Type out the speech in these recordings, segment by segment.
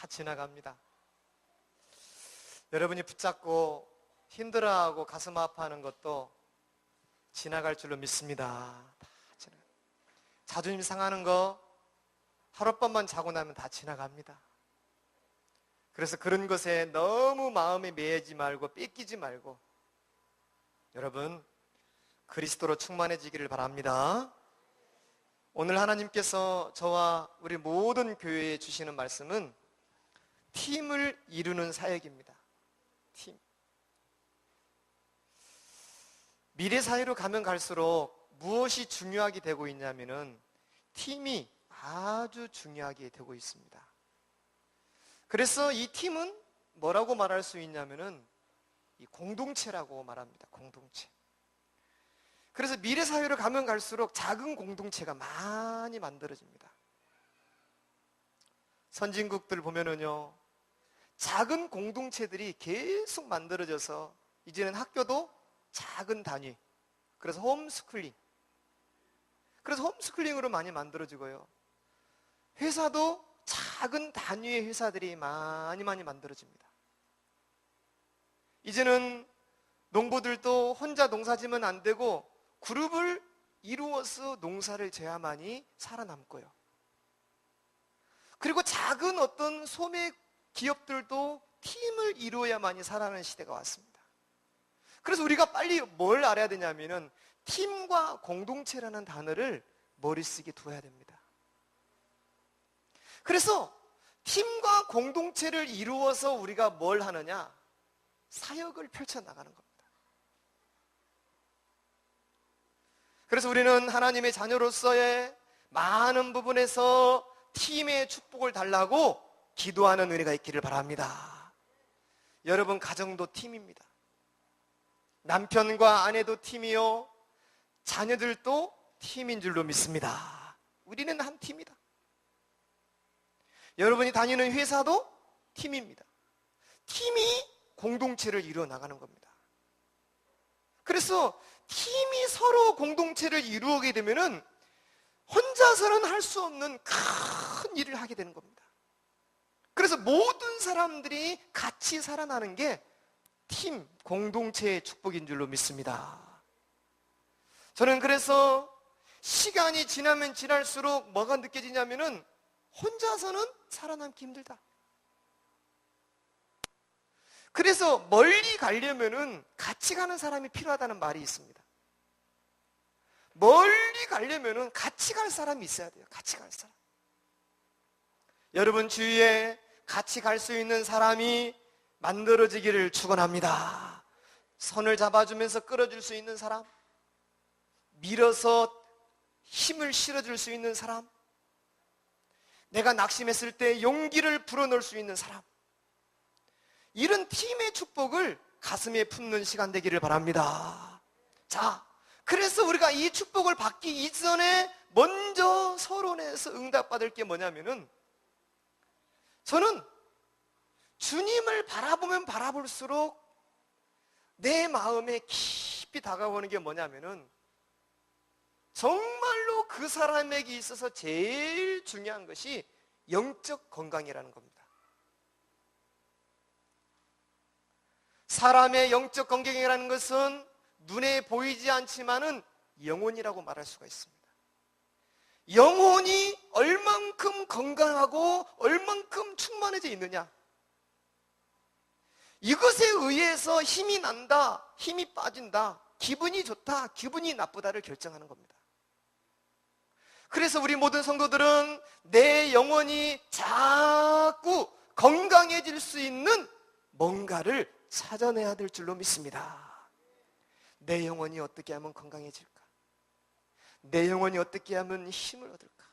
다 지나갑니다. 여러분이 붙잡고 힘들어하고 가슴 아파하는 것도 지나갈 줄로 믿습니다. 다 지나갑니다. 자존심 상하는 거 하룻밤만 자고 나면 다 지나갑니다. 그래서 그런 것에 너무 마음에 매이지 말고 뺏기지 말고 여러분 그리스도로 충만해지기를 바랍니다. 오늘 하나님께서 저와 우리 모든 교회에 주시는 말씀은 팀을 이루는 사역입니다. 팀. 미래 사회로 가면 갈수록 무엇이 중요하게 되고 있냐면은 팀이 아주 중요하게 되고 있습니다. 그래서 이 팀은 뭐라고 말할 수 있냐면은 이 공동체라고 말합니다. 공동체. 그래서 미래 사회로 가면 갈수록 작은 공동체가 많이 만들어집니다. 선진국들 보면은요, 작은 공동체들이 계속 만들어져서 이제는 학교도 작은 단위. 그래서 홈스쿨링. 그래서 홈스쿨링으로 많이 만들어지고요. 회사도 작은 단위의 회사들이 많이 만들어집니다. 이제는 농부들도 혼자 농사지면 안 되고 그룹을 이루어서 농사를 지어야만이 살아남고요. 그리고 작은 어떤 소매 기업들도 팀을 이루어야만이 살아나는 시대가 왔습니다. 그래서 우리가 빨리 뭘 알아야 되냐면은 팀과 공동체라는 단어를 머릿속에 두어야 됩니다. 그래서 팀과 공동체를 이루어서 우리가 뭘 하느냐? 사역을 펼쳐나가는 겁니다. 그래서 우리는 하나님의 자녀로서의 많은 부분에서 팀의 축복을 달라고 기도하는 은혜가 있기를 바랍니다. 여러분 가정도 팀입니다. 남편과 아내도 팀이요, 자녀들도 팀인 줄로 믿습니다. 우리는 한 팀이다. 여러분이 다니는 회사도 팀입니다. 팀이 공동체를 이루어 나가는 겁니다. 그래서 팀이 서로 공동체를 이루게 되면은 혼자서는 할 수 없는 큰 일을 하게 되는 겁니다. 그래서 모든 사람들이 같이 살아나는 게 팀, 공동체의 축복인 줄로 믿습니다. 저는 그래서 시간이 지나면 지날수록 뭐가 느껴지냐면은 혼자서는 살아남기 힘들다. 그래서 멀리 가려면은 같이 가는 사람이 필요하다는 말이 있습니다. 멀리 가려면은 같이 갈 사람이 있어야 돼요. 같이 갈 사람. 여러분 주위에 같이 갈 수 있는 사람이 만들어지기를 축원합니다. 손을 잡아주면서 끌어줄 수 있는 사람, 밀어서 힘을 실어줄 수 있는 사람, 내가 낙심했을 때 용기를 불어넣을 수 있는 사람, 이런 팀의 축복을 가슴에 품는 시간 되기를 바랍니다. 자, 그래서 우리가 이 축복을 받기 이전에 먼저 서론에서 응답받을 게 뭐냐면은, 저는 주님을 바라보면 바라볼수록 내 마음에 깊이 다가오는 게 뭐냐면은, 정말로 그 사람에게 있어서 제일 중요한 것이 영적 건강이라는 겁니다. 사람의 영적 건강이라는 것은 눈에 보이지 않지만은 영혼이라고 말할 수가 있습니다. 영혼이 얼만큼 건강하고 얼만큼 충만해져 있느냐, 이것에 의해서 힘이 난다, 힘이 빠진다, 기분이 좋다, 기분이 나쁘다를 결정하는 겁니다. 그래서 우리 모든 성도들은 내 영혼이 자꾸 건강해질 수 있는 뭔가를 찾아내야 될 줄로 믿습니다. 내 영혼이 어떻게 하면 건강해질까? 내 영혼이 어떻게 하면 힘을 얻을까?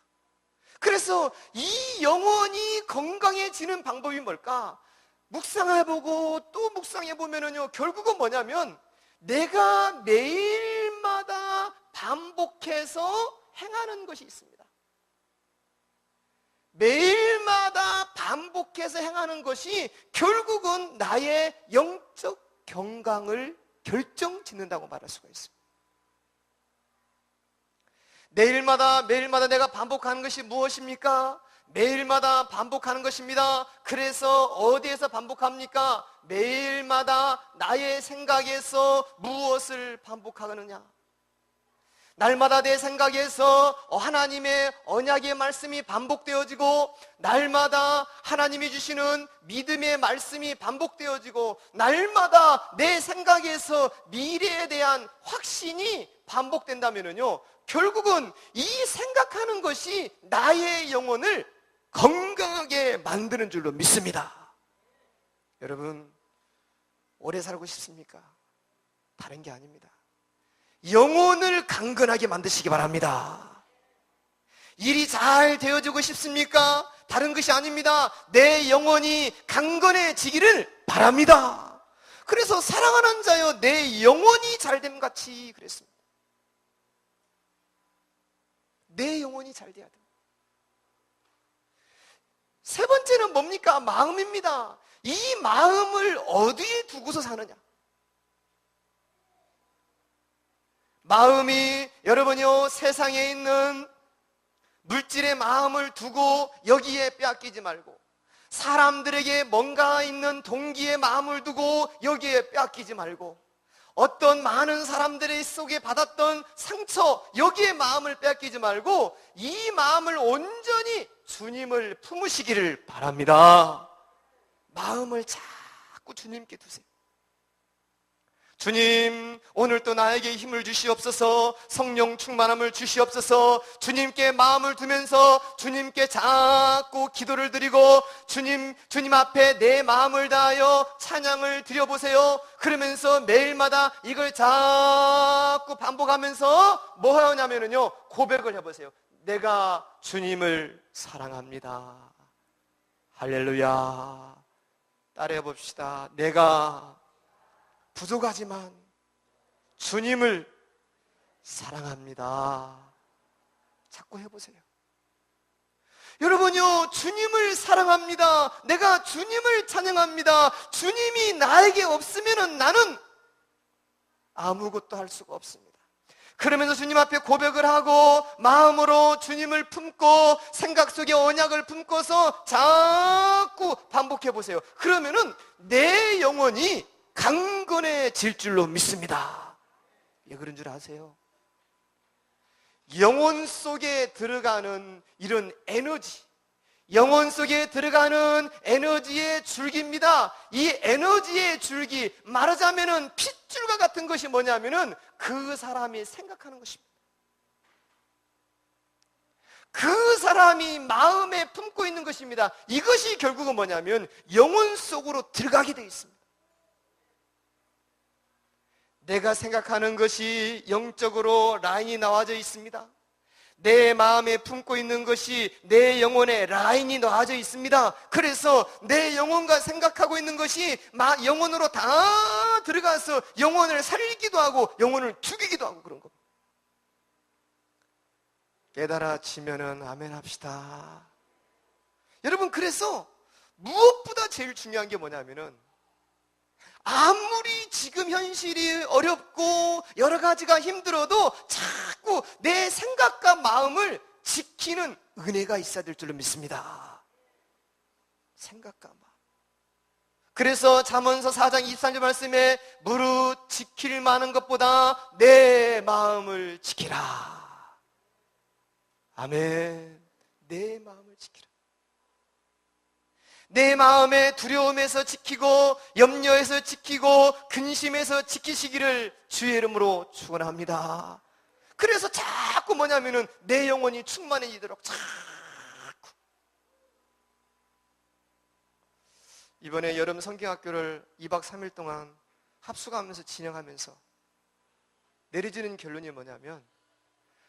그래서 이 영혼이 건강해지는 방법이 뭘까? 묵상해보고 또 묵상해보면은요, 결국은 뭐냐면 내가 매일마다 반복해서 행하는 것이 있습니다. 매일마다 반복해서 행하는 것이 결국은 나의 영적 건강을 결정짓는다고 말할 수가 있습니다. 매일마다 내가 반복하는 것이 무엇입니까? 매일마다 반복하는 것입니다. 그래서 어디에서 반복합니까? 매일마다 나의 생각에서 무엇을 반복하느냐? 날마다 내 생각에서 하나님의 언약의 말씀이 반복되어지고, 날마다 하나님이 주시는 믿음의 말씀이 반복되어지고, 날마다 내 생각에서 미래에 대한 확신이 반복된다면요, 결국은 이 생각하는 것이 나의 영혼을 건강하게 만드는 줄로 믿습니다. 여러분, 오래 살고 싶습니까? 다른 게 아닙니다. 영혼을 강건하게 만드시기 바랍니다. 일이 잘 되어지고 싶습니까? 다른 것이 아닙니다. 내 영혼이 강건해지기를 바랍니다. 그래서 사랑하는 자여, 내 영혼이 잘됨 같이 그랬습니다. 내 영혼이 잘 돼야 됩니다. 세 번째는 뭡니까? 마음입니다. 이 마음을 어디에 두고서 사느냐? 마음이, 여러분이요, 세상에 있는 물질의 마음을 두고 여기에 빼앗기지 말고, 사람들에게 뭔가 있는 동기의 마음을 두고 여기에 빼앗기지 말고, 어떤 많은 사람들의 속에 받았던 상처, 여기에 마음을 빼앗기지 말고, 이 마음을 온전히 주님을 품으시기를 바랍니다. 마음을 자꾸 주님께 두세요. 주님, 오늘 또 나에게 힘을 주시옵소서. 성령 충만함을 주시옵소서. 주님께 마음을 두면서 주님께 자꾸 기도를 드리고, 주님 앞에 내 마음을 다하여 찬양을 드려보세요. 그러면서 매일마다 이걸 자꾸 반복하면서 뭐 하냐면요, 고백을 해보세요. 내가 주님을 사랑합니다. 할렐루야. 따라해 봅시다. 내가 부족하지만 주님을 사랑합니다. 자꾸 해보세요. 여러분요, 주님을 사랑합니다. 내가 주님을 찬양합니다. 주님이 나에게 없으면 나는 아무것도 할 수가 없습니다. 그러면서 주님 앞에 고백을 하고 마음으로 주님을 품고 생각 속에 언약을 품고서 자꾸 반복해 보세요. 그러면은 내 영혼이 강건해질 줄로 믿습니다. 왜 그런 줄 아세요? 영혼 속에 들어가는 이런 에너지, 영혼 속에 들어가는 에너지의 줄기입니다. 이 에너지의 줄기, 말하자면은 핏줄과 같은 것이 뭐냐면은 그 사람이 생각하는 것입니다. 그 사람이 마음에 품고 있는 것입니다. 이것이 결국은 뭐냐면 영혼 속으로 들어가게 되어 있습니다. 내가 생각하는 것이 영적으로 라인이 나와져 있습니다. 내 마음에 품고 있는 것이 내 영혼에 라인이 나와져 있습니다. 그래서 내 영혼과 생각하고 있는 것이 영혼으로 다 들어가서 영혼을 살리기도 하고 영혼을 죽이기도 하고 그런 겁니다. 깨달아지면은 아멘 합시다. 여러분, 그래서 무엇보다 제일 중요한 게 뭐냐면은, 아무리 지금 현실이 어렵고 여러 가지가 힘들어도 자꾸 내 생각과 마음을 지키는 은혜가 있어야 될 줄로 믿습니다. 생각과 마음. 그래서 잠언서 4장 23절 말씀에 무릇 지킬 만한 것보다 내 마음을 지키라. 아멘. 내 마음을 지키라. 내 마음의 두려움에서 지키고 염려에서 지키고 근심에서 지키시기를 주의 이름으로 축원합니다. 그래서 자꾸 뭐냐면은 내 영혼이 충만해지도록 자꾸. 이번에 여름 성경학교를 2박 3일 동안 합숙하면서 진행하면서 내려지는 결론이 뭐냐면,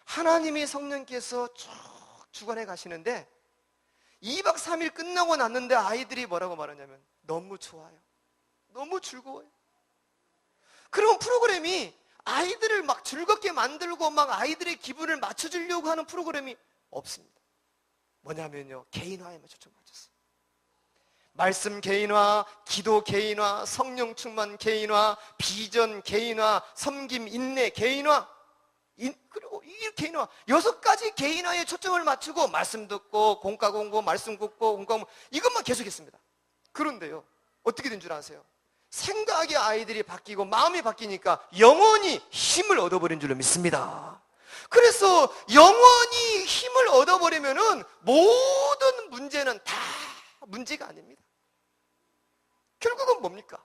하나님의 성령께서 쭉 주관해 가시는데 2박 3일 끝나고 났는데 아이들이 뭐라고 말하냐면 너무 좋아요. 너무 즐거워요. 그런 프로그램이 아이들을 막 즐겁게 만들고 막 아이들의 기분을 맞춰주려고 하는 프로그램이 없습니다. 뭐냐면요, 개인화에만 초점맞췄어요. 말씀 개인화, 기도 개인화, 성령 충만 개인화, 비전 개인화, 섬김 인내 개인화, 그리고 이 개인화 6가지 개인화에 초점을 맞추고 말씀 듣고 공과 공부, 말씀 듣고 공과 공부 이것만 계속했습니다. 그런데요, 어떻게 된 줄 아세요? 생각의 아이들이 바뀌고 마음이 바뀌니까 영원히 힘을 얻어버린 줄로 믿습니다. 그래서 영원히 힘을 얻어버리면은 모든 문제는 다 문제가 아닙니다. 결국은 뭡니까?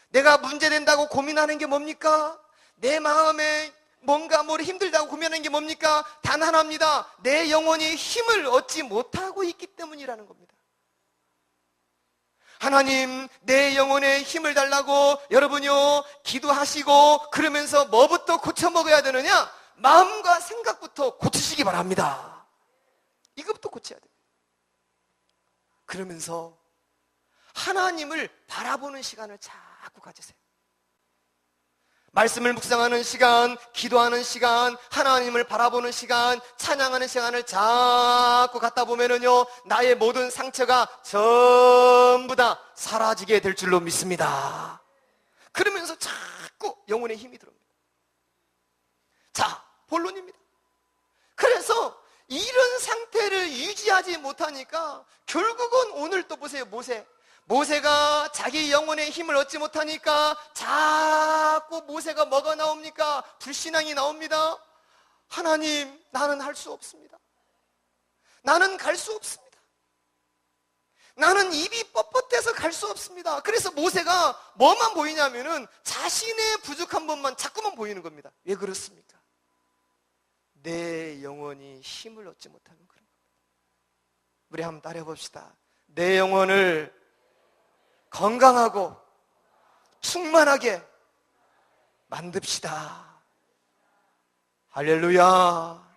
내가 문제된다고 고민하는 게 뭡니까? 내 마음에 뭔가 힘들다고 고민하는 게 뭡니까? 단 하나입니다. 내 영혼이 힘을 얻지 못하고 있기 때문이라는 겁니다. 하나님, 내 영혼에 힘을 달라고 여러분요 기도하시고 그러면서 뭐부터 고쳐 먹어야 되느냐? 마음과 생각부터 고치시기 바랍니다. 이것부터 고쳐야 돼요. 그러면서 하나님을 바라보는 시간을 자꾸 가지세요. 말씀을 묵상하는 시간, 기도하는 시간, 하나님을 바라보는 시간, 찬양하는 시간을 자꾸 갖다 보면은요, 나의 모든 상처가 전부 다 사라지게 될 줄로 믿습니다. 그러면서 자꾸 영혼의 힘이 들어옵니다. 자, 본론입니다. 그래서 이런 상태를 유지하지 못하니까 결국은 오늘 또 보세요. 모세가 자기 영혼의 힘을 얻지 못하니까 자꾸 모세가 뭐가 나옵니까? 불신앙이 나옵니다. 하나님, 나는 할 수 없습니다. 나는 갈 수 없습니다. 나는 입이 뻣뻣해서 갈 수 없습니다. 그래서 모세가 뭐만 보이냐면은 자신의 부족한 것만 자꾸만 보이는 겁니다. 왜 그렇습니까? 내 영혼이 힘을 얻지 못하는 그런 겁니다. 우리 한번 따라해 봅시다. 내 영혼을 건강하고 충만하게 만듭시다. 할렐루야.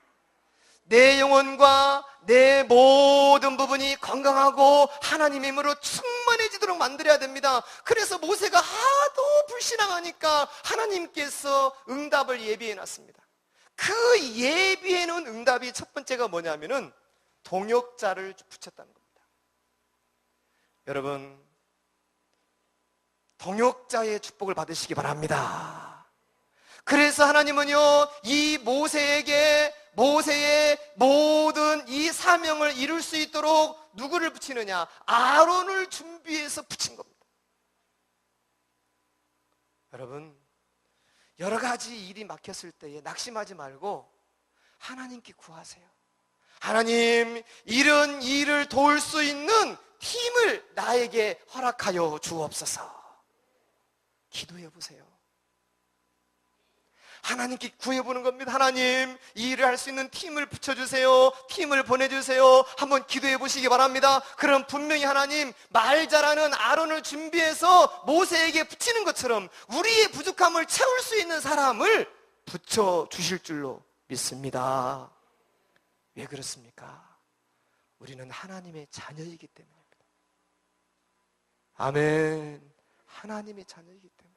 내 영혼과 내 모든 부분이 건강하고 하나님의 힘으로 충만해지도록 만들어야 됩니다. 그래서 모세가 하도 불신앙하니까 하나님께서 응답을 예비해 놨습니다. 그 예비해 놓은 응답이 첫 번째가 뭐냐면은 동역자를 붙였다는 겁니다. 여러분, 동역자의 축복을 받으시기 바랍니다. 그래서 하나님은요, 이 모세의 모든 이 사명을 이룰 수 있도록 누구를 붙이느냐? 아론을 준비해서 붙인 겁니다. 여러분, 여러 가지 일이 막혔을 때에 낙심하지 말고 하나님께 구하세요. 하나님, 이런 일을 도울 수 있는 힘을 나에게 허락하여 주옵소서. 기도해 보세요. 하나님께 구해보는 겁니다. 하나님, 이 일을 할 수 있는 팀을 붙여주세요. 팀을 보내주세요. 한번 기도해 보시기 바랍니다. 그럼 분명히 하나님, 말 잘하는 아론을 준비해서 모세에게 붙이는 것처럼 우리의 부족함을 채울 수 있는 사람을 붙여주실 줄로 믿습니다. 왜 그렇습니까? 우리는 하나님의 자녀이기 때문입니다. 아멘. 하나님의 자녀이기 때문에.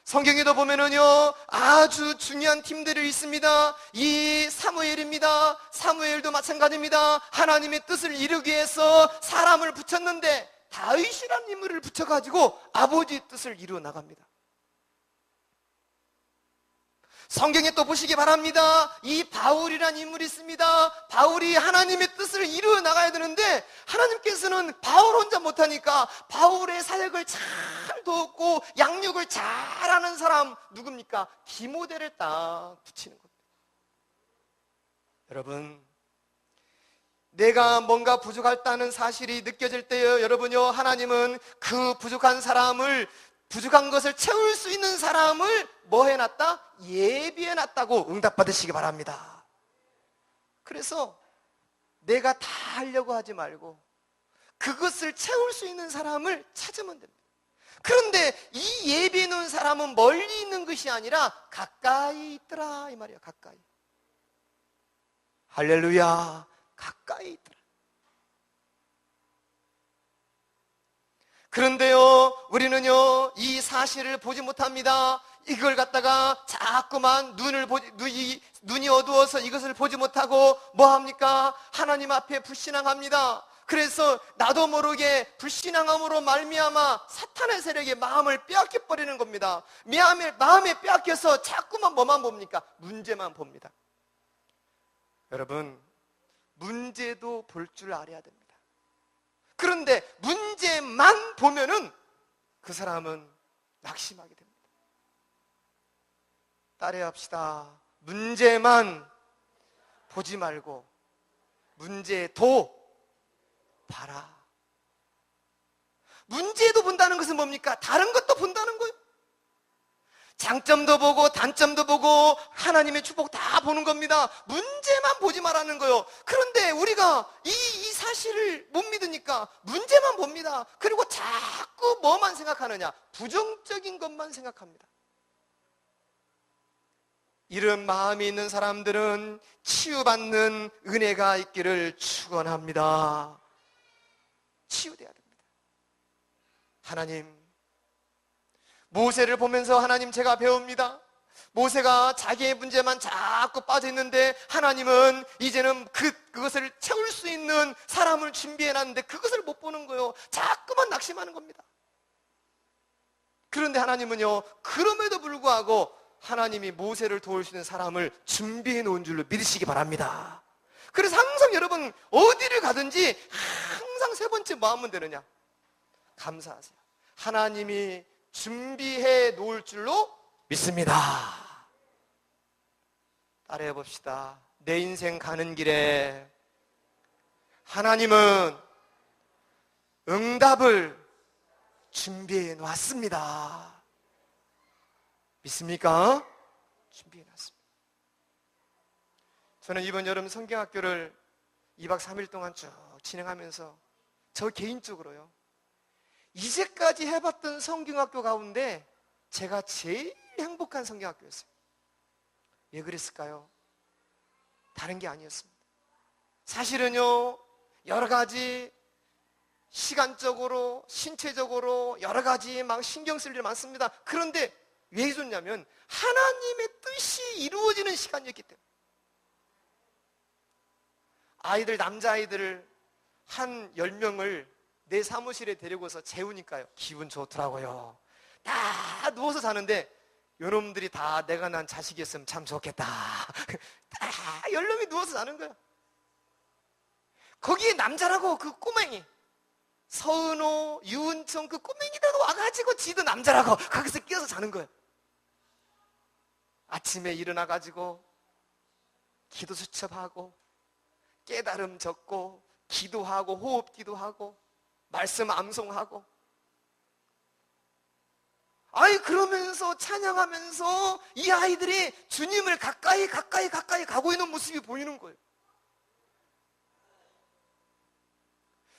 성경에도 보면은요, 아주 중요한 팀들이 있습니다. 이 사무엘입니다. 사무엘도 마찬가지입니다. 하나님의 뜻을 이루기 위해서 사람을 붙였는데 다윗이라는 인물을 붙여가지고 아버지의 뜻을 이루어 나갑니다. 성경에 또 보시기 바랍니다. 이 바울이라는 인물이 있습니다. 바울이 하나님의 뜻을 이루어 나가야 되는데 하나님께서는 바울 혼자 못하니까 바울의 사역을 잘 도왔고 양육을 잘하는 사람 누굽니까? 디모데를 딱 붙이는 겁니다. 여러분, 내가 뭔가 부족하다는 사실이 느껴질 때요, 여러분요, 하나님은 그 부족한 것을 채울 수 있는 사람을 뭐 해놨다? 예비해놨다고 응답받으시기 바랍니다. 그래서 내가 다 하려고 하지 말고 그것을 채울 수 있는 사람을 찾으면 됩니다. 그런데 이 예비해놓은 사람은 멀리 있는 것이 아니라 가까이 있더라 이 말이에요. 가까이. 할렐루야. 가까이 있더라. 그런데요, 우리는요, 이 사실을 보지 못합니다. 이걸 갖다가 자꾸만 눈이 어두워서 이것을 보지 못하고 뭐 합니까? 하나님 앞에 불신앙합니다. 그래서 나도 모르게 불신앙함으로 말미암아 사탄의 세력에 마음을 빼앗겨 버리는 겁니다. 마음에 빼앗겨서 자꾸만 뭐만 봅니까? 문제만 봅니다. 여러분, 문제도 볼 줄 알아야 됩니다. 그런데 문제만 보면은 그 사람은 낙심하게 됩니다. 따라야 합시다. 문제만 보지 말고 문제도 봐라. 문제도 본다는 것은 뭡니까? 다른 것도 본다는 거예요. 장점도 보고 단점도 보고 하나님의 축복 다 보는 겁니다. 문제만 보지 말라는 거예요. 그런데 우리가 이 사실을 못 믿으니까 문제만 봅니다. 그리고 자꾸 뭐만 생각하느냐? 부정적인 것만 생각합니다. 이런 마음이 있는 사람들은 치유받는 은혜가 있기를 축원합니다. 치유돼야 됩니다. 하나님, 모세를 보면서 하나님 제가 배웁니다. 모세가 자기의 문제만 자꾸 빠져있는데 하나님은 이제는 그것을 채울 수 있는 사람을 준비해놨는데 그것을 못 보는 거예요. 자꾸만 낙심하는 겁니다. 그런데 하나님은요, 그럼에도 불구하고 하나님이 모세를 도울 수 있는 사람을 준비해 놓은 줄로 믿으시기 바랍니다. 그래서 항상 여러분 어디를 가든지 항상 세 번째 뭐 하면 되느냐? 감사하세요. 하나님이 준비해 놓을 줄로 믿습니다. 따라해 봅시다. 내 인생 가는 길에 하나님은 응답을 준비해 놨습니다. 믿습니까? 준비해 놨습니다. 저는 이번 여름 성경학교를 2박 3일 동안 쭉 진행하면서 저 개인적으로요, 이제까지 해봤던 성경학교 가운데 제가 제일 행복한 성경학교였어요. 왜 그랬을까요? 다른 게 아니었습니다. 사실은요, 여러 가지 시간적으로, 신체적으로 여러 가지 막 신경 쓸 일 많습니다. 그런데 왜 좋냐면 하나님의 뜻이 이루어지는 시간이었기 때문에. 남자아이들을 한 10명을 내 사무실에 데리고서 재우니까요, 기분 좋더라고요. 다 누워서 자는데 요놈들이 다 내가 낳은 자식이었으면 참 좋겠다. 다 10명이 누워서 자는 거야. 거기에 남자라고 그 꼬맹이 서은호, 유은총 그 꼬맹이들도 와가지고 지도 남자라고 거기서 끼어서 자는 거예요. 아침에 일어나가지고 기도 수첩하고 깨달음 적고 기도하고 호흡기도 하고 말씀 암송하고, 그러면서 찬양하면서 이 아이들이 주님을 가까이 가고 있는 모습이 보이는 거예요.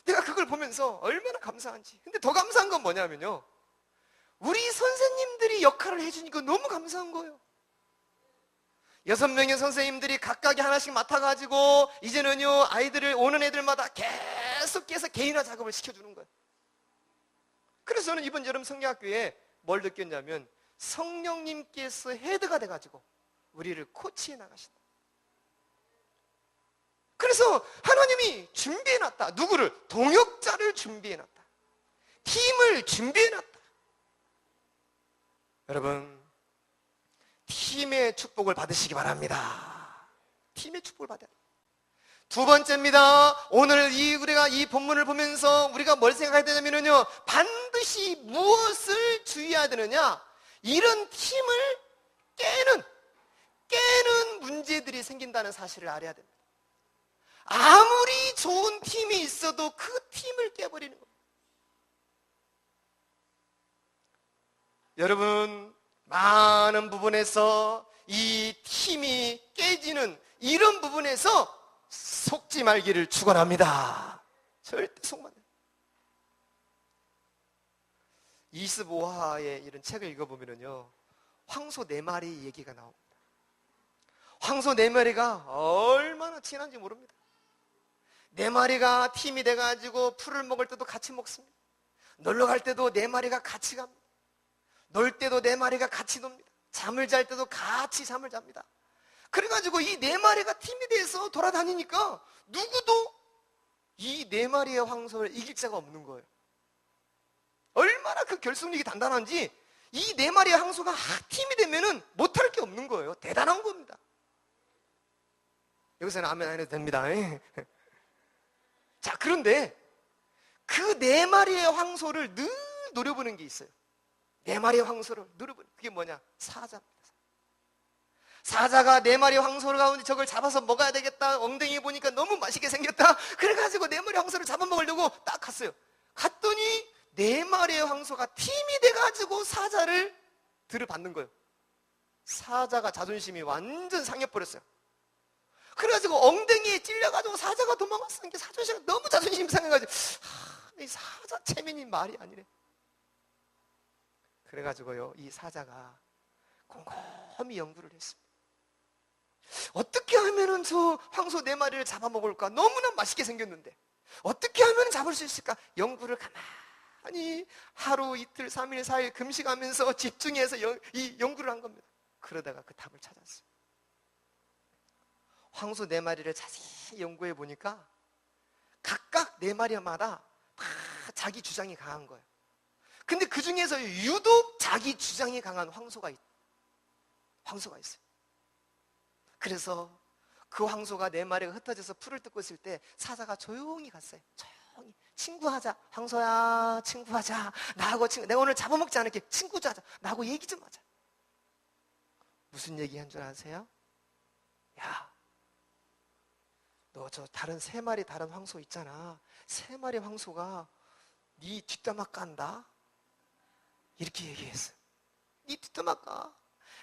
내가 그걸 보면서 얼마나 감사한지. 근데 더 감사한 건 뭐냐면요, 우리 선생님들이 역할을 해주니까 너무 감사한 거예요. 6명의 선생님들이 각각이 하나씩 맡아가지고 이제는요, 아이들을 오는 애들마다 계속해서 개인화 작업을 시켜주는 거예요. 그래서 저는 이번 여름 성경학교에 뭘 느꼈냐면 성령님께서 헤드가 돼가지고 우리를 코치해 나가신다. 그래서 하나님이 준비해놨다. 누구를? 동역자를 준비해놨다. 팀을 준비해놨다. 여러분, 팀의 축복을 받으시기 바랍니다. 팀의 축복을 받아야 돼요. 두 번째입니다. 오늘 우리가 이 본문을 보면서 우리가 뭘 생각해야 되냐면요, 반드시 무엇을 주의해야 되느냐? 이런 팀을 깨는 문제들이 생긴다는 사실을 알아야 됩니다. 아무리 좋은 팀이 있어도 그 팀을 깨버리는 겁니다. 여러분, 많은 부분에서 이 팀이 깨지는 이런 부분에서 속지 말기를 축원합니다. 절대 속면 안 돼요. 25화의 이런 책을 읽어보면요, 황소 4마리 얘기가 나옵니다. 황소 4마리가 얼마나 친한지 모릅니다. 4마리가 팀이 돼가지고 풀을 먹을 때도 같이 먹습니다. 놀러 갈 때도 4마리가 같이 갑니다. 놀 때도 4마리가 같이 놉니다. 잠을 잘 때도 같이 잠을 잡니다. 그래가지고 이 4마리가 팀이 돼서 돌아다니니까 누구도 이 네 마리의 황소를 이길 자가 없는 거예요. 얼마나 그 결속력이 단단한지 이 네 마리의 황소가 팀이 되면은 못할 게 없는 거예요. 대단한 겁니다. 여기서는 아멘 안 해도 됩니다. 자, 그런데 그 네 마리의 황소를 늘 노려보는 게 있어요. 네 마리의 황소를 노려보는 그게 뭐냐? 사자입니다. 사자가 네 마리의 황소 가운데 저걸 잡아서 먹어야 되겠다. 엉덩이 보니까 너무 맛있게 생겼다. 그래가지고 네 마리의 황소를 잡아먹으려고 딱 갔어요. 갔더니 네 마리의 황소가 팀이 돼가지고 사자를 들이받는 거예요. 사자가 자존심이 완전 상해버렸어요. 그래가지고 엉덩이에 찔려가지고 사자가 도망갔어요. 자존심이 너무 자존심이 상해가지고 이 사자 체면이 말이 아니래. 그래가지고요, 이 사자가 곰곰이 연구를 했습니다. 어떻게 하면은 저 황소 네 마리를 잡아먹을까? 너무나 맛있게 생겼는데 어떻게 하면 잡을 수 있을까? 연구를 가만히 하루, 이틀, 3일, 4일 금식하면서 집중해서 이 연구를 한 겁니다. 그러다가 그 답을 찾았어요. 황소 네 마리를 자세히 연구해 보니까 각각 네 마리마다 다 자기 주장이 강한 거예요. 근데 그 중에서 유독 자기 주장이 강한 황소가 있어요. 그래서 그 황소가 네 마리가 흩어져서 풀을 뜯고 있을 때 사자가 조용히 갔어요. 조용히. 친구하자. 황소야, 친구하자. 나하고 내가 오늘 잡아먹지 않을게. 친구하자. 나하고 얘기 좀 하자. 무슨 얘기한 줄 아세요? 야, 너 저 다른 세 마리 다른 황소 있잖아. 세 마리 황소가 네 뒷담화 깐다. 이렇게 얘기했어요. 네 뒷담화 까.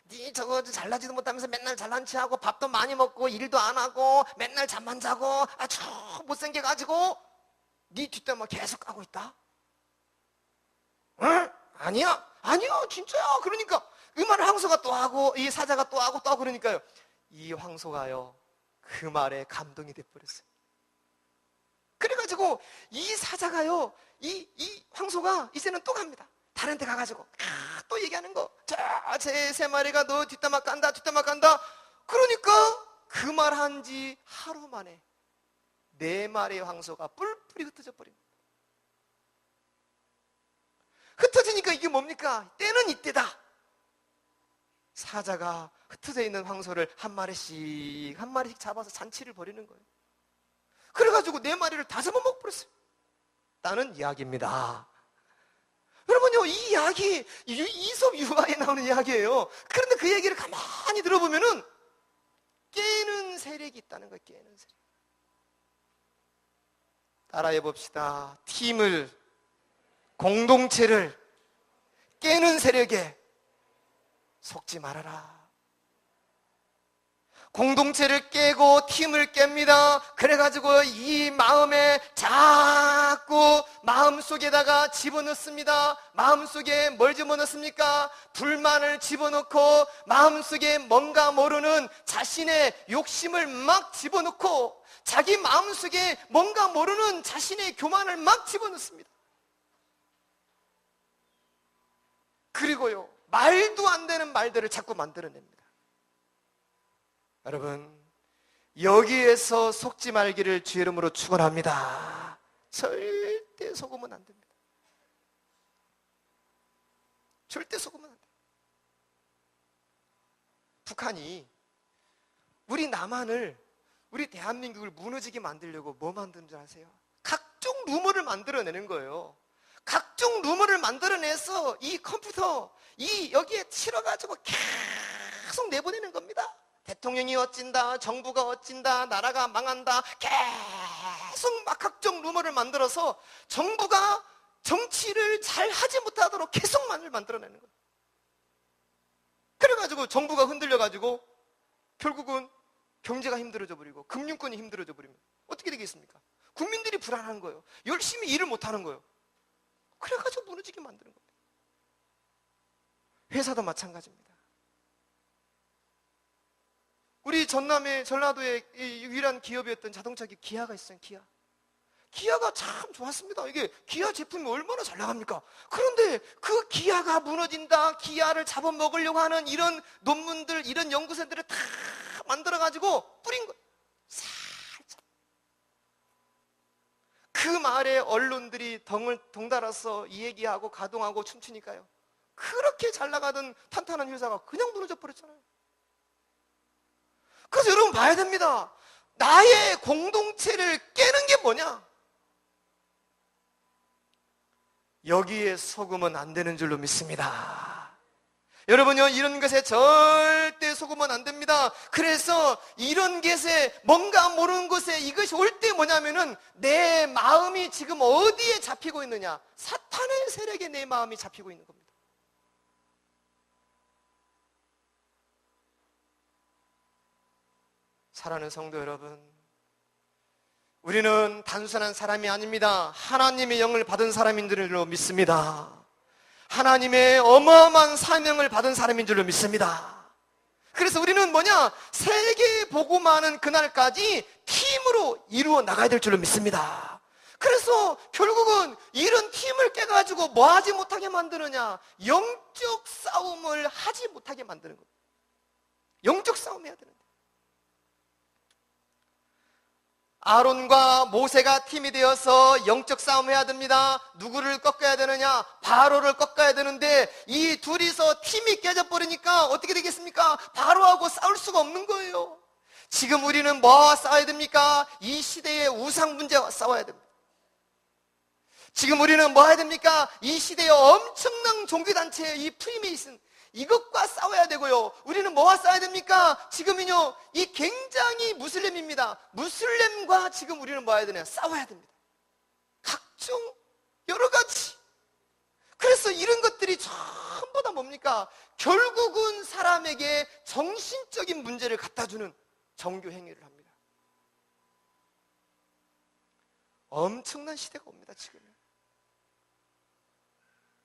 네 저거 잘나지도 못하면서 맨날 잘난 체하고 밥도 많이 먹고 일도 안 하고 맨날 잠만 자고 아주 못생겨가지고 네 뒷담화 계속 까고 있다. 응? 아니야 진짜야. 그러니까 그 말을 황소가 또 하고 이 사자가 또 하고 또 하고 그러니까요, 이 황소가요 그 말에 감동이 돼버렸어요. 그래가지고 이 사자가요 이 황소가 이제는 또 갑니다. 다른 데 가가지고 또 얘기하는 거. 자, 제 세 마리가 너 뒷담화 깐다. 그러니까 그 말 한 지 하루 만에 네 마리의 황소가 뿔뿔이 흩어져 버립니다. 흩어지니까 이게 뭡니까? 때는 이때다. 사자가 흩어져 있는 황소를 한 마리씩 잡아서 잔치를 벌이는 거예요. 그래가지고 네 마리를 다 잡아먹어버렸어요. 라는 이야기입니다. 여러분요, 이 이야기 이솝 유아에 나오는 이야기예요. 그런데 그 얘기를 가만히 들어보면은 깨는 세력이 있다는 거예요. 깨는 세력. 따라해 봅시다. 팀을, 공동체를 깨는 세력에 속지 말아라. 공동체를 깨고 팀을 깹니다. 그래가지고 이 마음에 자꾸 마음속에다가 집어넣습니다. 마음속에 뭘 집어넣습니까? 불만을 집어넣고 마음속에 뭔가 모르는 자신의 욕심을 막 집어넣고 자기 마음속에 뭔가 모르는 자신의 교만을 막 집어넣습니다. 그리고요, 말도 안 되는 말들을 자꾸 만들어냅니다. 여러분, 여기에서 속지 말기를 주의 이름으로 축원합니다. 절대 속으면 안 됩니다. 절대 속으면 안 돼요. 북한이 우리 남한을, 우리 대한민국을 무너지게 만들려고 뭐 만드는 줄 아세요? 각종 루머를 만들어내는 거예요. 각종 루머를 만들어내서 이 컴퓨터, 여기에 실어가지고 계속 내보내는 겁니다. 대통령이 어찐다, 정부가 어찐다, 나라가 망한다, 계속 막 각종 루머를 만들어서 정부가 정치를 잘 하지 못하도록 계속 만들어내는 거예요. 그래가지고 정부가 흔들려가지고 결국은 경제가 힘들어져 버리고 금융권이 힘들어져 버리면 어떻게 되겠습니까? 국민들이 불안한 거예요. 열심히 일을 못하는 거예요. 그래가지고 무너지게 만드는 겁니다. 회사도 마찬가지입니다. 우리 전라도의 유일한 기업이었던 자동차 기업 기아가 있어요. 기아가 참 좋았습니다. 이게 기아 제품이 얼마나 잘 나갑니까? 그런데 그 기아가 무너진다, 기아를 잡아먹으려고 하는 이런 논문들, 이런 연구소들을 다 만들어가지고 뿌린 거예요. 살짝. 그 그 마을의 언론들이 덩달아서 이 얘기하고 가동하고 춤추니까요, 그렇게 잘 나가던 탄탄한 회사가 그냥 무너져 버렸잖아요. 그래서 여러분 봐야 됩니다. 나의 공동체를 깨는 게 뭐냐? 여기에 속으면 안 되는 줄로 믿습니다. 여러분요, 이런 것에 절대 속으면 안 됩니다. 그래서 이런 것에, 뭔가 모르는 곳에 이것이 올 때 뭐냐면은 내 마음이 지금 어디에 잡히고 있느냐? 사탄의 세력에 내 마음이 잡히고 있는 겁니다. 사랑하는 성도 여러분, 우리는 단순한 사람이 아닙니다. 하나님의 영을 받은 사람인 줄로 믿습니다. 하나님의 어마어마한 사명을 받은 사람인 줄로 믿습니다. 그래서 우리는 뭐냐? 세계 복음화하는 그날까지 팀으로 이루어 나가야 될 줄로 믿습니다. 그래서 결국은 이런 팀을 깨가지고 뭐 하지 못하게 만드느냐? 영적 싸움을 하지 못하게 만드는 겁니다. 영적 싸움 해야 되는데, 아론과 모세가 팀이 되어서 영적 싸움을 해야 됩니다. 누구를 꺾어야 되느냐? 바로를 꺾어야 되는데 이 둘이서 팀이 깨져버리니까 어떻게 되겠습니까? 바로하고 싸울 수가 없는 거예요. 지금 우리는 뭐와 싸워야 됩니까? 이 시대의 우상 문제와 싸워야 됩니다. 지금 우리는 뭐 해야 됩니까? 이 시대의 엄청난 종교단체의 이 프리메이슨, 이것과 싸워야 되고요. 우리는 뭐와 싸워야 됩니까? 지금은요, 이 굉장히 무슬림입니다. 무슬림과 지금 우리는 뭐 해야 되냐? 싸워야 됩니다. 각종 여러 가지. 그래서 이런 것들이 전부 다 뭡니까? 결국은 사람에게 정신적인 문제를 갖다주는 종교 행위를 합니다. 엄청난 시대가 옵니다.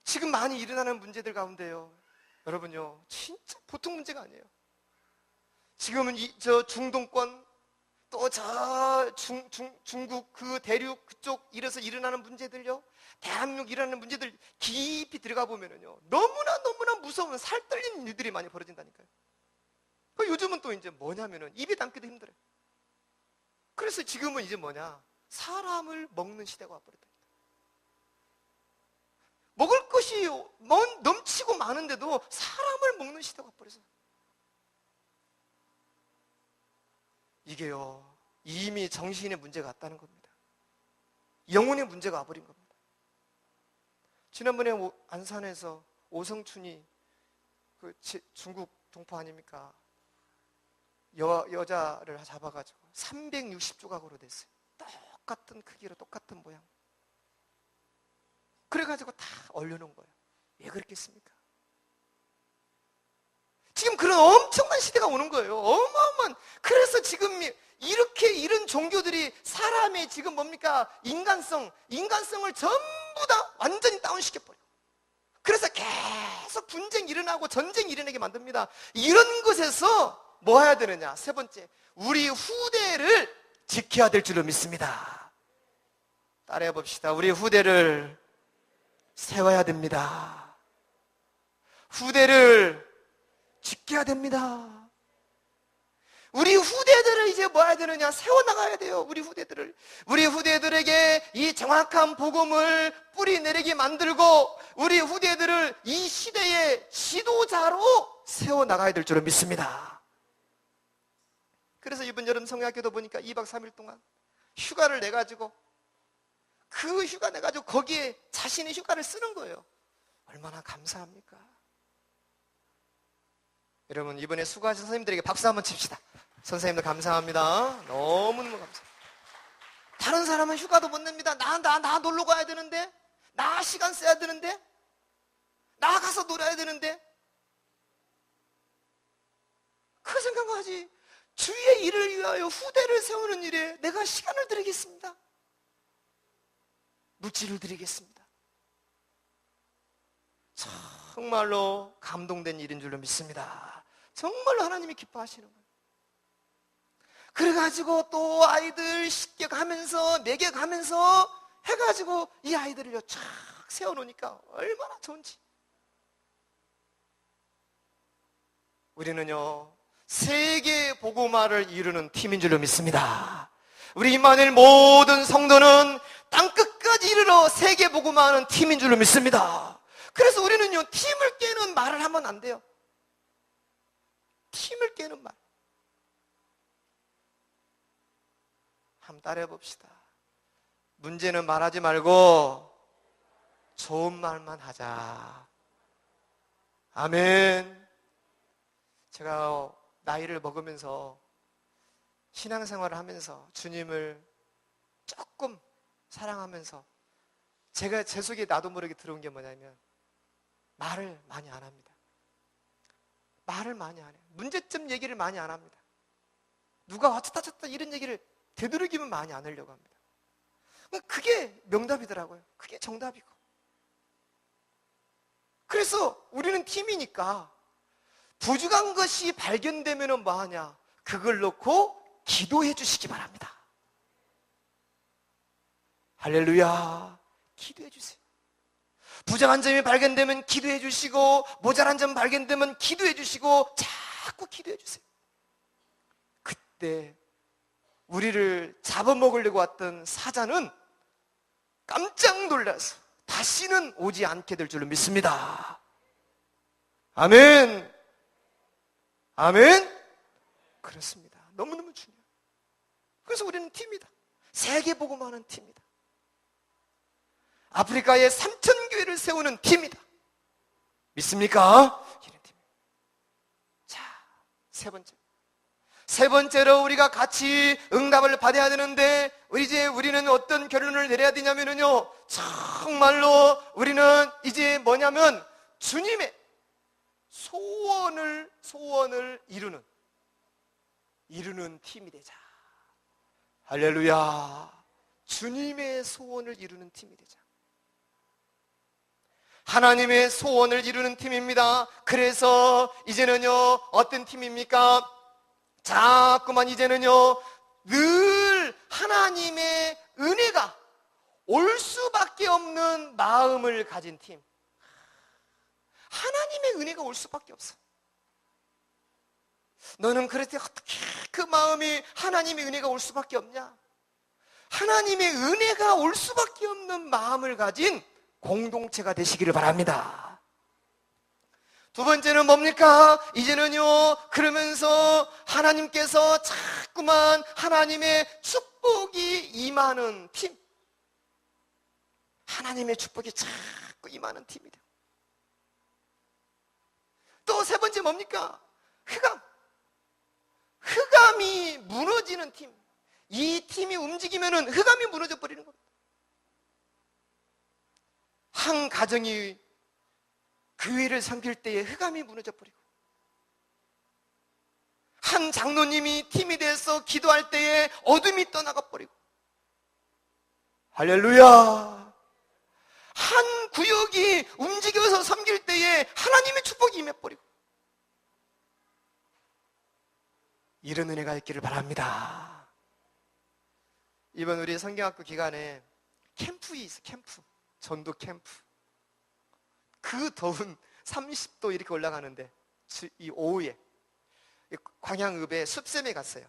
지금 많이 일어나는 문제들 가운데요, 여러분요, 진짜 보통 문제가 아니에요. 지금은 저 중동권, 또 중국 그 대륙 그쪽 이래서 일어나는 문제들요, 대한민국 일어나는 문제들 깊이 들어가 보면은요, 너무나 무서운 살 떨리는 일들이 많이 벌어진다니까요. 요즘은 또 이제 뭐냐면은 입에 담기도 힘들어요. 그래서 지금은 이제 뭐냐? 사람을 먹는 시대가 와버렸다. 먹을 것이 넘치고 많은데도 사람을 먹는 시대가 와버렸어요. 이게요, 이미 정신의 문제가 왔다는 겁니다. 영혼의 문제가 와버린 겁니다. 지난번에 안산에서 오성춘이 그 중국 동포 아닙니까? 여자를 잡아가지고 360조각으로 됐어요. 똑같은 크기로 똑같은 모양. 그래가지고 다 올려놓은 거예요. 왜 그랬겠습니까? 지금 그런 엄청난 시대가 오는 거예요. 어마어마한. 그래서 지금 이렇게 이런 종교들이 사람의 지금 뭡니까? 인간성을 전부 다 완전히 다운시켜버려. 그래서 계속 분쟁이 일어나고 전쟁이 일어나게 만듭니다. 이런 것에서 뭐 해야 되느냐? 세 번째, 우리 후대를 지켜야 될 줄로 믿습니다. 따라해 봅시다. 우리 후대를 세워야 됩니다. 후대를 지켜야 됩니다. 우리 후대들을 이제 뭐 해야 되느냐? 세워나가야 돼요. 우리 후대들에게 이 정확한 복음을 뿌리 내리게 만들고 우리 후대들을 이 시대의 지도자로 세워나가야 될 줄로 믿습니다. 그래서 이번 여름 성야학교도 보니까 2박 3일 동안 휴가를 내가지고 그 휴가 내가지고 거기에 자신의 휴가를 쓰는 거예요. 얼마나 감사합니까? 여러분, 이번에 수고하신 선생님들에게 박수 한번 칩시다. 선생님들 감사합니다. 너무너무 감사합니다. 다른 사람은 휴가도 못 냅니다. 나 놀러 가야 되는데, 나 시간 써야 되는데, 나 가서 놀아야 되는데, 그 생각하지. 주의 일을 위하여 후대를 세우는 일에 내가 시간을 드리겠습니다. 물질을 드리겠습니다. 정말로 감동된 일인 줄로 믿습니다. 정말로 하나님이 기뻐하시는 거예요. 그래가지고 또 아이들 식격하면서 먹여가면서 해가지고 이 아이들을 쫙 세워놓으니까 얼마나 좋은지. 우리는요, 세계 복음화를 이루는 팀인 줄로 믿습니다. 우리 임마누엘 모든 성도는 땅끝 이르러 세계복음화하는 팀인 줄로 믿습니다. 그래서 우리는요, 팀을 깨는 말을 하면 안 돼요. 팀을 깨는 말. 한번 따라해 봅시다. 문제는 말하지 말고 좋은 말만 하자. 아멘. 제가 나이를 먹으면서 신앙생활을 하면서 주님을 조금 사랑하면서 제가 제 속에 나도 모르게 들어온 게 뭐냐면 말을 많이 안 합니다. 말을 많이 안 해요. 문제점 얘기를 많이 안 합니다. 누가 어쩌다 저쩌다 이런 얘기를 되도록이면 많이 안 하려고 합니다. 그게 명답이더라고요. 그게 정답이고. 그래서 우리는 팀이니까 부족한 것이 발견되면 뭐 하냐? 그걸 놓고 기도해 주시기 바랍니다. 할렐루야. 기도해 주세요. 부족한 점이 발견되면 기도해 주시고, 모자란 점 발견되면 기도해 주시고, 자꾸 기도해 주세요. 그때 우리를 잡아먹으려고 왔던 사자는 깜짝 놀라서 다시는 오지 않게 될 줄로 믿습니다. 아멘. 아멘. 그렇습니다. 너무너무 중요해요. 그래서 우리는 팀이다. 세계복음화하는 팀이다. 아프리카에 3,000교회를 세우는 팀이다. 믿습니까? 이런 팀. 자, 세 번째로 우리가 같이 응답을 받아야 되는데, 이제 우리는 어떤 결론을 내려야 되냐면요, 정말로 우리는 이제 뭐냐면 주님의 소원을 이루는 팀이 되자. 할렐루야. 주님의 소원을 이루는 팀이 되자. 하나님의 소원을 이루는 팀입니다. 그래서 이제는요, 어떤 팀입니까? 자꾸만 이제는요, 늘 하나님의 은혜가 올 수밖에 없는 마음을 가진 팀. 하나님의 은혜가 올 수밖에 없어. 너는 그럴 때 어떻게 그 마음이 하나님의 은혜가 올 수밖에 없냐? 하나님의 은혜가 올 수밖에 없는 마음을 가진 공동체가 되시기를 바랍니다. 두 번째는 뭡니까? 이제는요, 그러면서 하나님께서 자꾸만 하나님의 축복이 임하는 팀. 하나님의 축복이 자꾸 임하는 팀이다. 또 세 번째 뭡니까? 흑암이 무너지는 팀. 이 팀이 움직이면은 흑암이 무너져 버리는 겁니다. 한 가정이 교회를 섬길 때에 흑암이 무너져 버리고, 한 장로님이 팀이 돼서 기도할 때에 어둠이 떠나가 버리고, 할렐루야. 한 구역이 움직여서 섬길 때에 하나님의 축복이 임해버리고, 이런 은혜가 있기를 바랍니다. 이번 우리 성경학교 기간에 캠프가 있어. 전도 캠프. 그 더운 30도 이렇게 올라가는데 이 오후에 광양읍에 숲샘에 갔어요.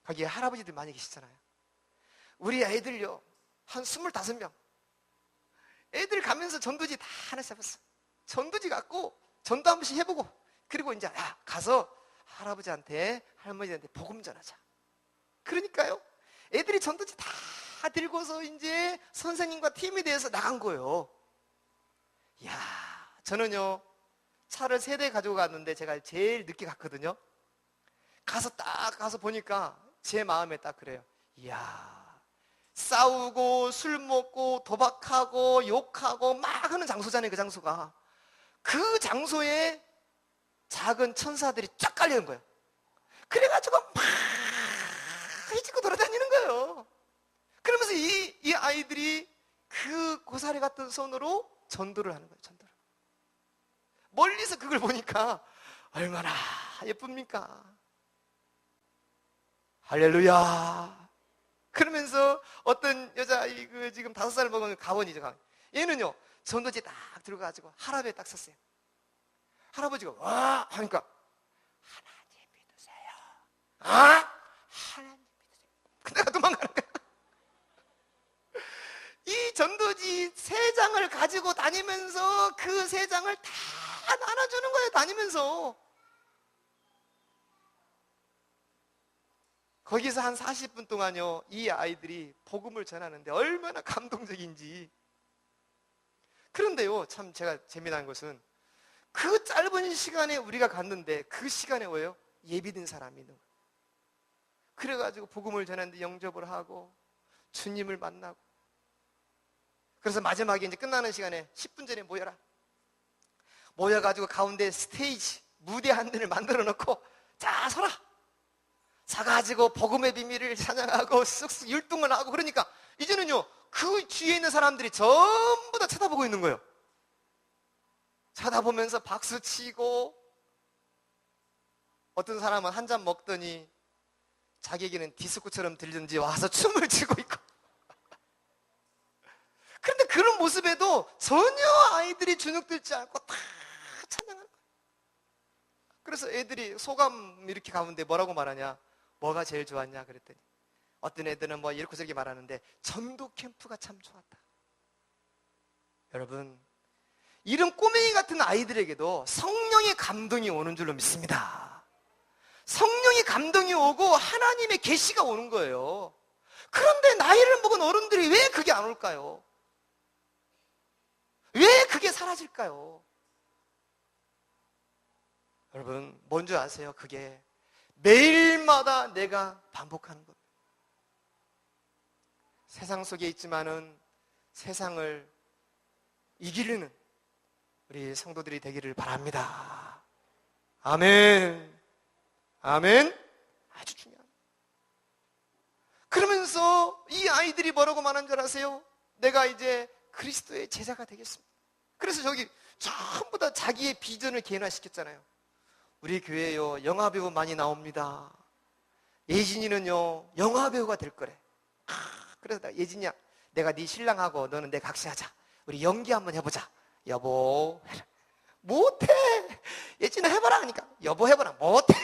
거기에 할아버지들 많이 계시잖아요. 우리 애들요, 한 25명. 애들 가면서 전도지 다 하나씩 해봤어. 전도지 갖고 전도 한 번씩 해보고, 그리고 이제 가서 할아버지한테 할머니한테 복음 전하자. 그러니까요, 애들이 전도지 다 들고서 이제 선생님과 팀이 돼서 나간 거예요. 이야, 저는요, 차를 3대 가지고 갔는데 제가 제일 늦게 갔거든요. 가서 보니까 제 마음에 딱 그래요. 이야, 싸우고 술 먹고 도박하고 욕하고 막 하는 장소잖아요. 그 장소가. 그 장소에 작은 천사들이 쫙 깔리는 거예요. 그래가지고 막 해지고 돌아다니는 거예요. 그러면서 이 아이들이 그 고사리 같은 손으로 전도를 하는 거예요. 전도를. 멀리서 그걸 보니까 얼마나 예쁩니까? 할렐루야. 그러면서 어떤 여자아이, 지금 5살 먹은 가원이죠. 가원. 얘는요, 전도지 딱 들어가지고 할아버지에 딱 섰어요. 할아버지가 와 하니까, 하나님 믿으세요. 하나님 믿으세요. 내가 도망가는 거야. 이 전도지 3장을 가지고 다니면서 그 3장을 다 나눠주는 거예요. 다니면서. 거기서 한 40분 동안요, 이 아이들이 복음을 전하는데 얼마나 감동적인지. 그런데요, 참 제가 재미난 것은 그 짧은 시간에 우리가 갔는데 그 시간에 왜요? 예비된 사람이 있는 거예요. 그래가지고 복음을 전하는데 영접을 하고 주님을 만나고, 그래서 마지막에 이제 끝나는 시간에 10분 전에 모여라. 모여가지고 가운데 스테이지, 무대 한 대를 만들어 놓고, 자, 서라. 서가지고 복음의 비밀을 찬양하고 쓱쓱 율동을 하고, 그러니까 이제는요, 그 뒤에 있는 사람들이 전부 다 쳐다보고 있는 거예요. 쳐다보면서 박수 치고, 어떤 사람은 한 잔 먹더니 자기에게는 디스코처럼 들리는지 와서 춤을 추고 있고. 그런데 그런 모습에도 전혀 아이들이 주눅들지 않고 다 찬양하는 거예요. 그래서 애들이 소감 이렇게 가운데 뭐라고 말하냐, 뭐가 제일 좋았냐 그랬더니 어떤 애들은 뭐 이렇게 저렇게 말하는데 전도 캠프가 참 좋았다. 여러분, 이런 꼬맹이 같은 아이들에게도 성령의 감동이 오는 줄로 믿습니다. 성령의 감동이 오고 하나님의 계시가 오는 거예요. 그런데 나이를 먹은 어른들이 왜 그게 안 올까요? 왜 그게 사라질까요? 여러분, 뭔지 아세요? 그게 매일마다 내가 반복하는 겁니다. 세상 속에 있지만은 세상을 이기려는 우리 성도들이 되기를 바랍니다. 아멘. 아멘. 아주 중요합니다. 그러면서 이 아이들이 뭐라고 말한 줄 아세요? 내가 이제 그리스도의 제자가 되겠습니다. 그래서 저기 전부 다 자기의 비전을 개인화시켰잖아요. 우리 교회요, 영화배우 많이 나옵니다. 예진이는요, 영화배우가 될 거래. 그래서 나, 예진이야, 내가 네 신랑하고 너는 내 각시하자. 우리 연기 한번 해보자. 여보, 못해. 예진아 해봐라 하니까 여보 해봐라. 못해.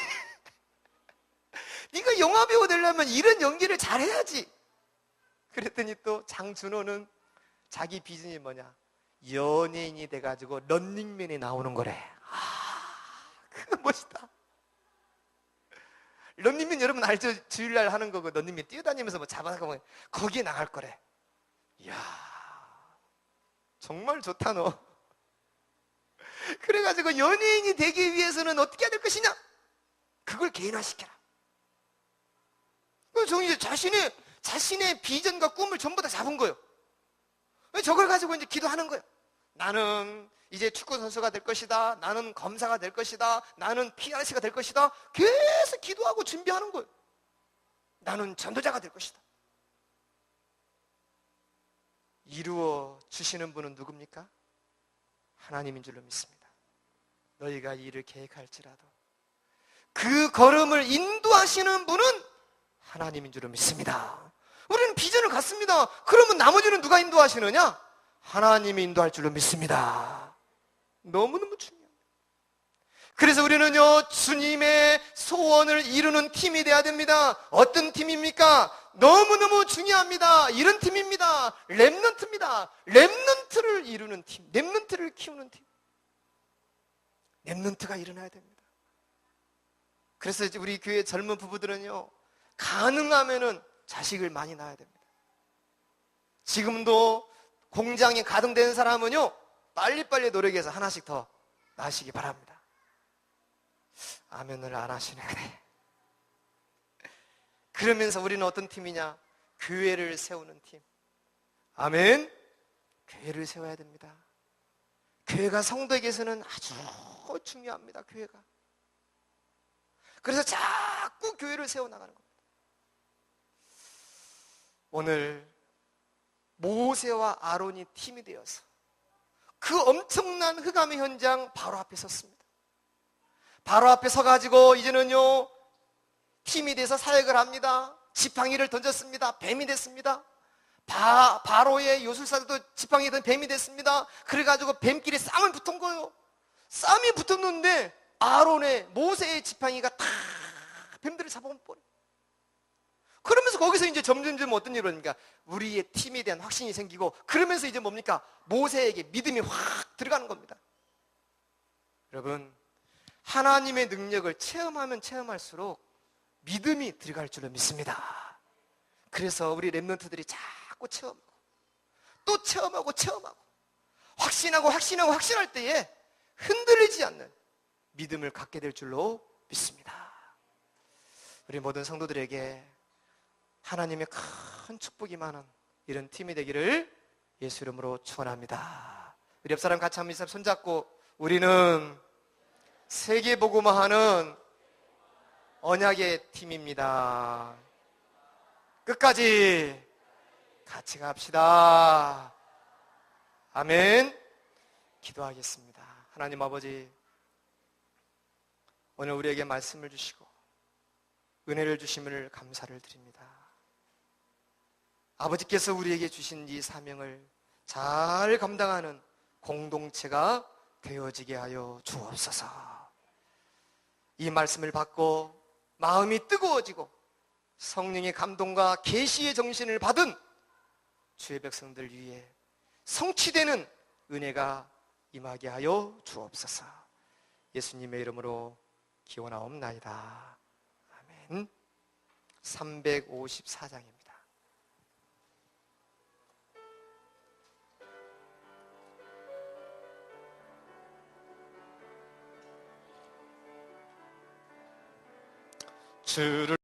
네가 영화배우 되려면 이런 연기를 잘해야지. 그랬더니 또 장준호는 자기 비전이 뭐냐, 연예인이 돼가지고 런닝맨에 나오는 거래. 그거 멋있다. 런닝맨 여러분 알죠? 주일날 하는 거고, 런닝맨 뛰어다니면서 뭐 잡아가고 거기에 나갈 거래. 이야, 정말 좋다 너. 그래가지고 연예인이 되기 위해서는 어떻게 해야 될 것이냐? 그걸 개인화시켜라. 그래서 이제 자신의 비전과 꿈을 전부 다 잡은 거예요. 저걸 가지고 이제 기도하는 거예요. 나는 이제 축구 선수가 될 것이다. 나는 검사가 될 것이다. 나는 PRC가 될 것이다. 계속 기도하고 준비하는 거예요. 나는 전도자가 될 것이다. 이루어 주시는 분은 누굽니까? 하나님인 줄로 믿습니다. 너희가 이 일을 계획할지라도 그 걸음을 인도하시는 분은 하나님인 줄로 믿습니다. 우리는 비전을 갖습니다. 그러면 나머지는 누가 인도하시느냐? 하나님이 인도할 줄로 믿습니다. 너무너무 중요합니다. 그래서 우리는요, 주님의 소원을 이루는 팀이 돼야 됩니다. 어떤 팀입니까? 너무너무 중요합니다. 이런 팀입니다. 렘넌트입니다. 렘넌트를 이루는 팀, 렘넌트를 키우는 팀. 렘넌트가 일어나야 됩니다. 그래서 우리 교회 젊은 부부들은요, 가능하면은 자식을 많이 낳아야 됩니다. 지금도 공장에 가동되는 사람은요, 빨리빨리 노력해서 하나씩 더 낳으시기 바랍니다. 아멘을 안 하시네. 그래. 그러면서 우리는 어떤 팀이냐? 교회를 세우는 팀. 아멘. 교회를 세워야 됩니다. 교회가 성도에게서는 아주 중요합니다. 교회가. 그래서 자꾸 교회를 세워나가는 겁니다. 오늘 모세와 아론이 팀이 되어서 그 엄청난 흑암의 현장 바로 앞에 섰습니다. 바로 앞에 서가지고 이제는요, 팀이 돼서 사역을 합니다. 지팡이를 던졌습니다. 뱀이 됐습니다. 바로의 요술사들도 지팡이든 뱀이 됐습니다. 그래가지고 뱀끼리 쌈을 붙은 거예요. 쌈이 붙었는데 아론의 모세의 지팡이가 다 뱀들을 잡아버려. 그러면서 거기서 이제 점점점 어떤 일이 일어납니까? 우리의 팀에 대한 확신이 생기고, 그러면서 이제 뭡니까? 모세에게 믿음이 확 들어가는 겁니다. 여러분, 하나님의 능력을 체험하면 체험할수록 믿음이 들어갈 줄로 믿습니다. 그래서 우리 랩런트들이 자꾸 체험하고 또 체험하고 확신하고 확신할 때에 흔들리지 않는 믿음을 갖게 될 줄로 믿습니다. 우리 모든 성도들에게 하나님의 큰 축복이 많은 이런 팀이 되기를 예수 이름으로 축원합니다. 우리 옆 사람 같이 한번 손잡고, 우리는 세계복음화하는 언약의 팀입니다. 끝까지 같이 갑시다. 아멘. 기도하겠습니다. 하나님 아버지, 오늘 우리에게 말씀을 주시고 은혜를 주심을 감사를 드립니다. 아버지께서 우리에게 주신 이 사명을 잘 감당하는 공동체가 되어지게 하여 주옵소서. 이 말씀을 받고 마음이 뜨거워지고 성령의 감동과 계시의 정신을 받은 주의 백성들 위해 성취되는 은혜가 임하게 하여 주옵소서. 예수님의 이름으로 기원하옵나이다. 아멘. 354장입니다. 주를